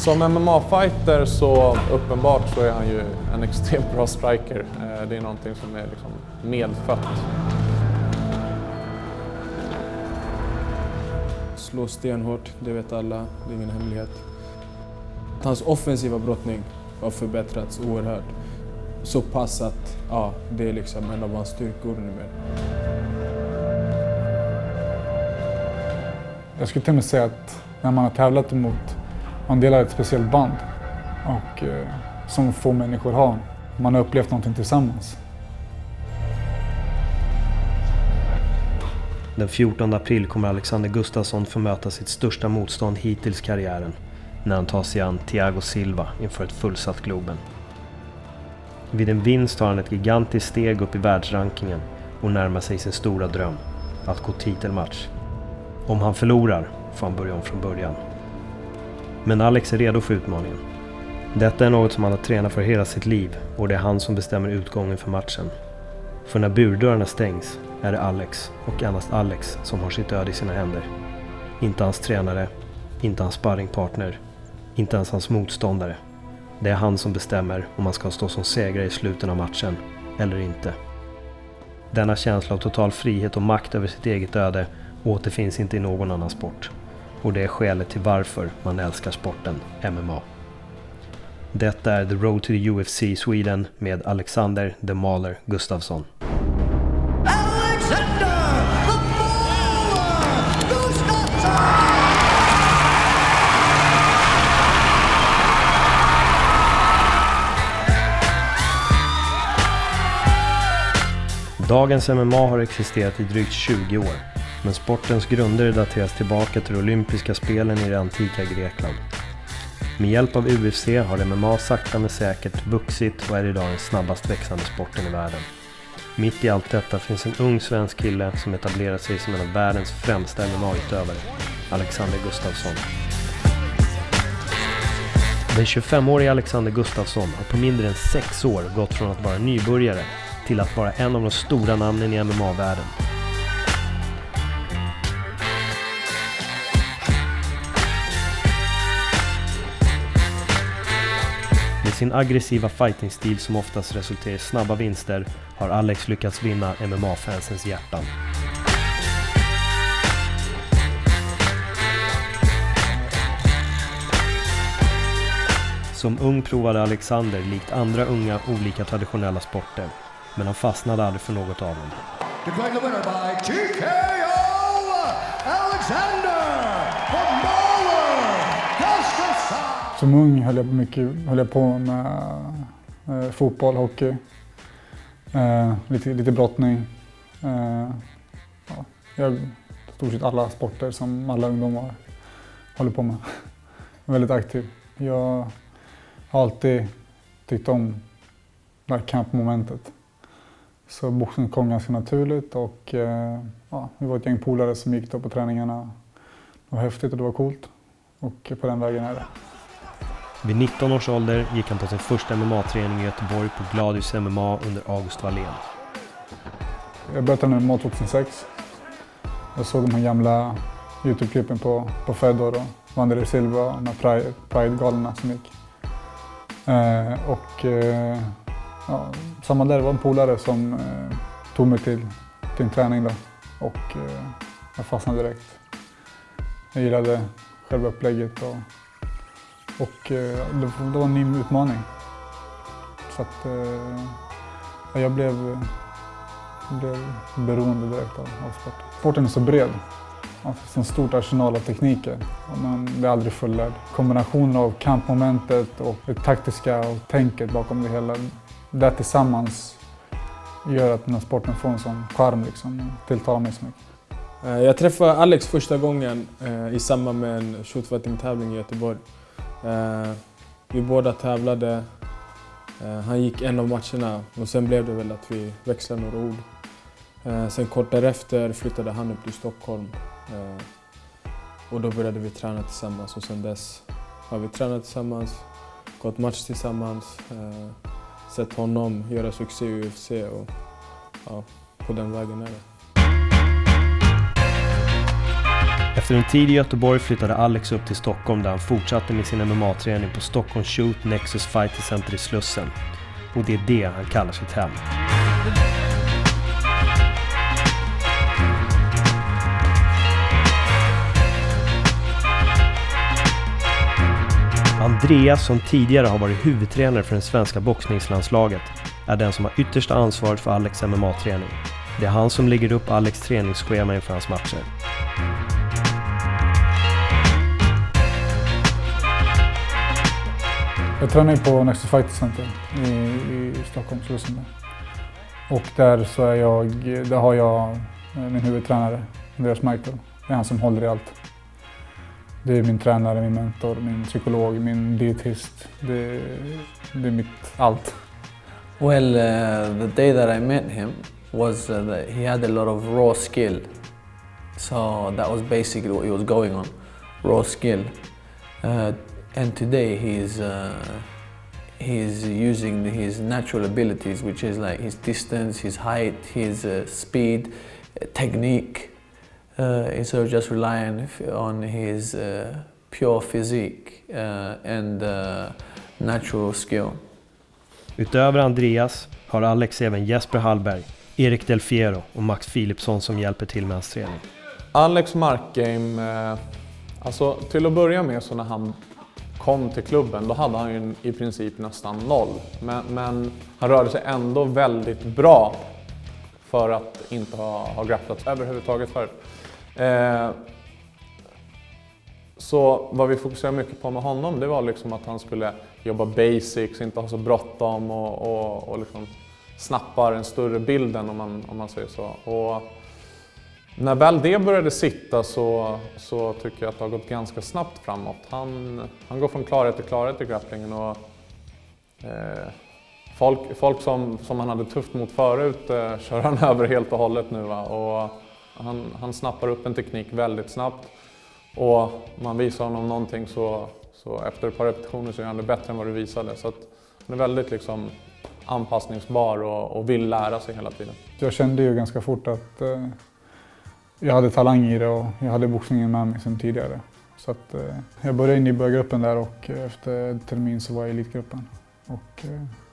Som MMA-fighter så uppenbart så är han ju en extremt bra striker. Det är någonting som är liksom medfött. Slår stenhårt, det vet alla, det är ingen hemlighet. Hans offensiva brottning har förbättrats oerhört. Så pass att det är liksom en av hans styrkor numera. Jag skulle till och med säga att när man har tävlat emot, man delar ett speciellt band och som få människor har. Man har upplevt någonting tillsammans. Den 14 april kommer Alexander Gustafsson få möta sitt största motstånd hittills i karriären när han tar sig an Thiago Silva inför ett fullsatt Globen. Vid en vinst tar han ett gigantiskt steg upp i världsrankingen och närmar sig sin stora dröm, att gå titelmatch. Om han förlorar får han börja om från början. Men Alex är redo för utmaningen. Detta är något som han har tränat för hela sitt liv och det är han som bestämmer utgången för matchen. För när burdörrarna stängs är det Alex och endast Alex som har sitt öde i sina händer. Inte hans tränare, inte hans sparringpartner, inte ens hans motståndare. Det är han som bestämmer om man ska stå som segrare i slutet av matchen eller inte. Denna känsla av total frihet och makt över sitt eget öde återfinns inte i någon annan sport. Och det är skälet till varför man älskar sporten MMA. Detta är The Road to the UFC Sweden med Alexander The Mauler Gustafsson. Dagens MMA har existerat i drygt 20 år, men sportens grunder dateras tillbaka till de olympiska spelen i det antika Grekland. Med hjälp av UFC har MMA sakta men säkert vuxit och är idag den snabbast växande sporten i världen. Mitt i allt detta finns en ung svensk kille som etablerat sig som en av världens främsta MMA-utövare, Alexander Gustafsson. Den 25-årige Alexander Gustafsson har på mindre än 6 år gått från att vara nybörjare till att vara en av de stora namnen i MMA-världen. Med sin aggressiva fighting-stil som oftast resulterar i snabba vinster har Alex lyckats vinna MMA-fansens hjärtan. Som ung provade Alexander likt andra unga olika traditionella sporter, men han fastnade aldrig för något av dem. Declaring the winner by TKO, Alexander The Mauler Gustafsson. Som ung höll jag på med fotboll, hockey, lite brottning. Jag stort sett alla sporter som alla ungdomar håller på med. Jag är väldigt aktiv. Jag har alltid tyckt om det här kampmomentet. Så boxning kom ganska naturligt och vi var ett gäng polare som gick då på träningarna. Det var häftigt och det var coolt och på den vägen är det. Vid 19 års ålder gick han på sin första MMA-träning i Göteborg på Gladius MMA under August Wallén. Jag började med MMA 2006. Jag såg de här gamla YouTube-klippen på Fedor och Wanderlei Silva och de här Pride-galerna som gick. Samma där var en polare som tog mig till en träning då och jag fastnade direkt. Jag gillade själva upplägget och det var en ny utmaning. Så att jag blev beroende direkt av sporten. Sporten är så bred. Alltså, en stort arsenal av tekniker och man blir aldrig fullärd. Kombinationen av kampmomentet och det taktiska och tänket bakom det hela. Det tillsammans gör att den här sporten får en sån charm liksom, tilltalar mig så mycket. Jag träffade Alex första gången i samband med en shootfighting-tävling i Göteborg. Vi båda tävlade, han gick en av matcherna och sen blev det väl att vi växlade några ord. Sen kort därefter flyttade han upp till Stockholm och då började vi träna tillsammans och sen dess har vi tränat tillsammans, gått match tillsammans, sett honom göra succé i UFC och på den vägen är det. Efter en tid i Göteborg flyttade Alex upp till Stockholm där han fortsatte med sin MMA-träning på Stockholm Shoot Nexus Fighter Center i Slussen. Och det är det han kallar sitt hem. Andreas, som tidigare har varit huvudtränare för det svenska boxningslandslaget, är den som har yttersta ansvaret för Alex MMA-träning. Det är han som lägger upp Alex träningsschema inför hans matcher. Jag tränar ju på Nexus Fighter Center i Stockholm, Slussen. Och där har jag min huvudtränare, Andreas Michael. Det är han som håller i allt. Det är min tränare, min mentor, min psykolog, min dietist. Det är mitt allt. Well, the day that I met him was that he had a lot of raw skill. So that was basically what he was going on, raw skill. And today he's using his natural abilities, which is like his distance, his height, his speed, technique. Instead of just relying on his pure physique and natural skill. Utöver Andreas har Alex även Jesper Hallberg, Erik Del Fiero och Max Philipsson som hjälper till med hans träning. Alex markgame, alltså till att börja med så när han kom till klubben, då hade han ju i princip nästan 0. Men han rörde sig ändå väldigt bra för att inte ha grapplat överhuvudtaget förut. Så vad vi fokuserade mycket på med honom, det var liksom att han skulle jobba basics, inte ha så bråttom och liksom snappar en större bild än om man säger så. Och när väl det började sitta så tycker jag att det har gått ganska snabbt framåt. Han går från klarhet till klarhet i grapplingen och folk som han hade tufft mot förut kör han över helt och hållet nu. Va? Och han snappar upp en teknik väldigt snabbt och man visar honom någonting så efter ett par repetitioner så är han det bättre än vad du visade. Så att han är väldigt liksom anpassningsbar och vill lära sig hela tiden. Jag kände ju ganska fort att jag hade talang i det och jag hade boxningen med mig sedan tidigare. Så att jag började i nybörjargruppen där och efter en termin så var jag i elitgruppen och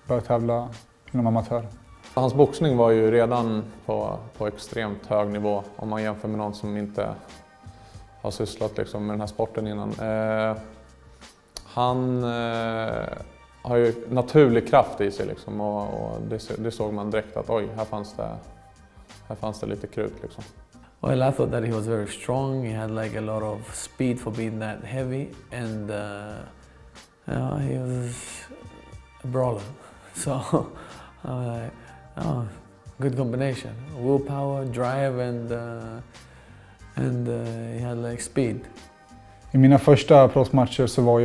började tävla inom amatör. Hans boxning var ju redan på extremt hög nivå om man jämför med någon som inte har sysslat liksom med den här sporten innan. Han har ju naturlig kraft i sig liksom, och det såg man direkt att oj, här fanns det lite krut liksom. Well, I thought that he was very strong. He had like a lot of speed for being that heavy, and he was a brawler. So I was like, oh, good combination: willpower, drive, and he had like speed. I mina första proffsmatcher så var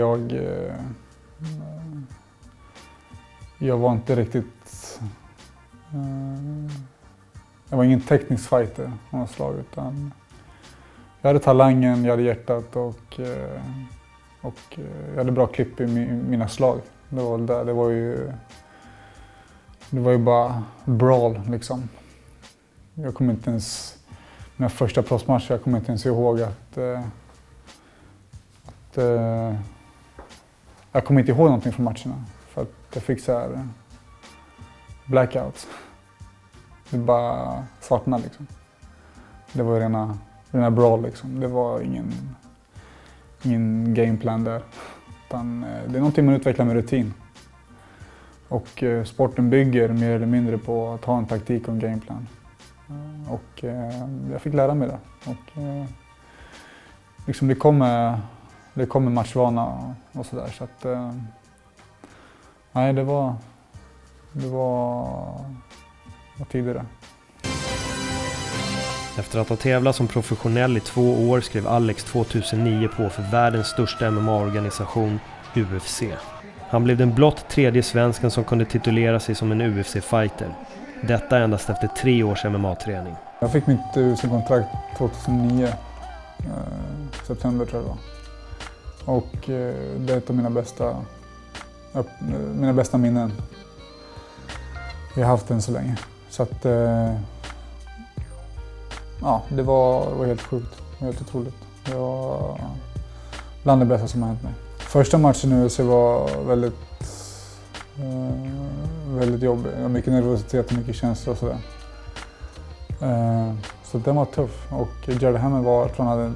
jag var inte riktigt. Jag var ingen teknisk fighter av något slag, utan jag hade talangen, jag hade hjärtat och jag hade bra klipp i mina slag. Det var ju bara brawl liksom. Jag kommer inte ens, mina första proffsmatcher, jag kommer inte ens ihåg att jag kommer inte ihåg någonting från matcherna för att jag fick så här blackouts. Det bara svartnade liksom. Det var rena brawl liksom. Det var ingen gameplan där. Utan det är någonting man utvecklar med rutin. Och sporten bygger mer eller mindre på att ha en taktik och en gameplan. Och jag fick lära mig det. Och liksom det kommer matchvana och sådär. Så att nej, det var tidigare. Efter att ha tävlat som professionell i 2 år skrev Alex 2009 på för världens största MMA-organisation, UFC. Han blev den blott 3:e svensken som kunde titulera sig som en UFC-fighter. Detta endast efter 3 års MMA-träning. Jag fick mitt UFC-kontrakt 2009, september tror jag det var. Och det är ett av mina bästa minnen. Vi har haft den så länge. Så att ja, det var helt sjukt, helt otroligt. Det var bland det bästa som har hänt mig. Första matchen i UFC var väldigt jobbig. Det var mycket nervositet och mycket känslor och sådär. Så den var tuff. Och Jared Hammond jag tror han hade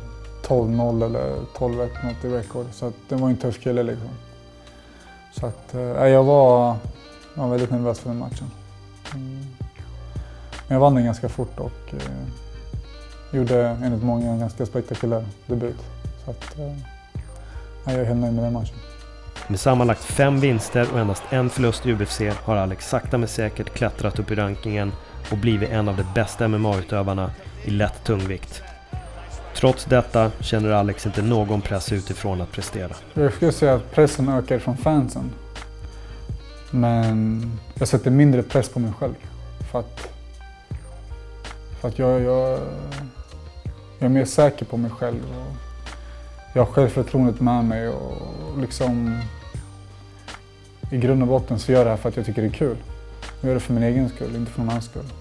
12-0 eller 12-1 något i rekord. Så att det var en tuff kille liksom. Så att jag var väldigt nervös för den matchen. Men jag vann den ganska fort och gjorde enligt många en ganska spektakulär debut. Så att jag är helt nöjd med den matchen. Med sammanlagt 5 vinster och endast en förlust i UFC har Alex sakta men säkert klättrat upp i rankingen och blivit en av de bästa MMA-utövarna i lätt tungvikt. Trots detta känner Alex inte någon press utifrån att prestera. Jag skulle säga att pressen ökar från fansen. Men jag sätter mindre press på mig själv. För att jag är mer säker på mig själv. Och jag har självförtroendet med mig och liksom i grund och botten så gör jag det här för att jag tycker det är kul. Jag gör det för min egen skull, inte för någon annans skull.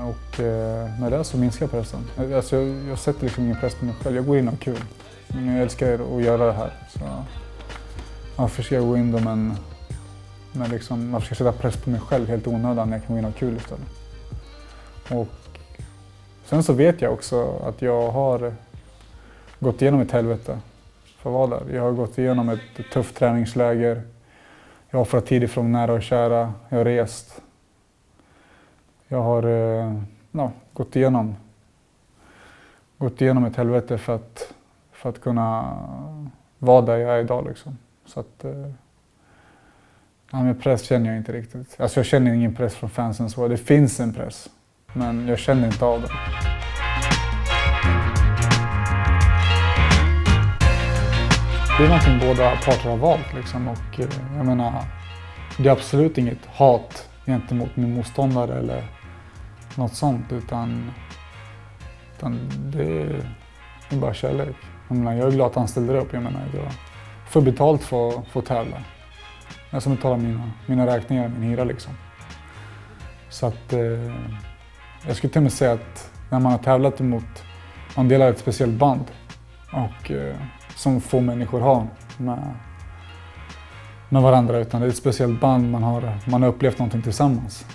Och med det så minskar pressen. Alltså jag sätter liksom ingen press på mig själv, jag går in och har kul. Men jag älskar att göra det här. Så jag försöker gå in då men liksom, jag försöker sätta press på mig själv helt onödan när jag kan gå in och ha kul istället. Och sen så vet jag också att jag har gått igenom ett helvete för att vara där. Jag har gått igenom ett tufft träningsläger. Jag har offrat tid ifrån nära och kära. Jag har rest. Jag har gått igenom ett helvete för att kunna vara där jag är idag liksom. Så att men press känner jag inte riktigt. Alltså jag känner ingen press från fansen så. Det finns en press, men jag känner inte av den. Det är någonting båda parter har valt liksom. Och jag menar, det är absolut inget hat gentemot min motståndare eller något sånt, utan det är bara kärlek. Jag menar, jag är glad att han ställer upp. Jag menar, jag får betalt för att tävla. Jag som betalar mina räkningar, min hyra liksom. Så att jag skulle till och med säga att när man har tävlat emot, man delar ett speciellt band och som få människor har med varandra, utan det är ett speciellt band, man har upplevt någonting tillsammans.